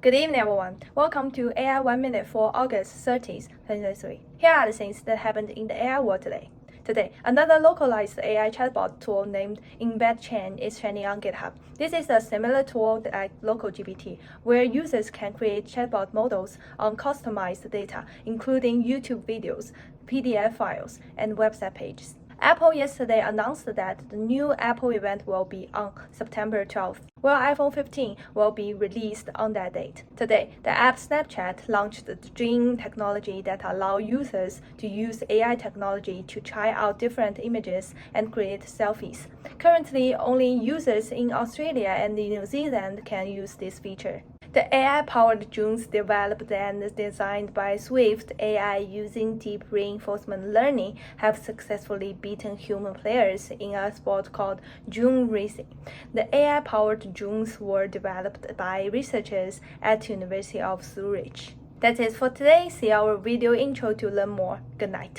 Good evening, everyone. Welcome to AI 1 Minute for August 30th, 2023. Here are the things that happened in the AI world today. Today, another localized AI chatbot tool named EmbedChain is trending on GitHub. This is a similar tool like LocalGPT, where users can create chatbot models on customized data, including YouTube videos, PDF files, and website pages. Apple yesterday announced that the new Apple event will be on September 12th, while iPhone 15 will be released on that date. Today, the app Snapchat launched the Dream technology that allows users to use AI technology to try out different images and create selfies. Currently, only users in Australia and New Zealand can use this feature. The AI-powered drones developed and designed by Swift AI using deep reinforcement learning have successfully beaten human players in a sport called drone racing. The AI-powered drones were developed by researchers at University of Zurich. That's it for today. See our video intro to learn more. Good night.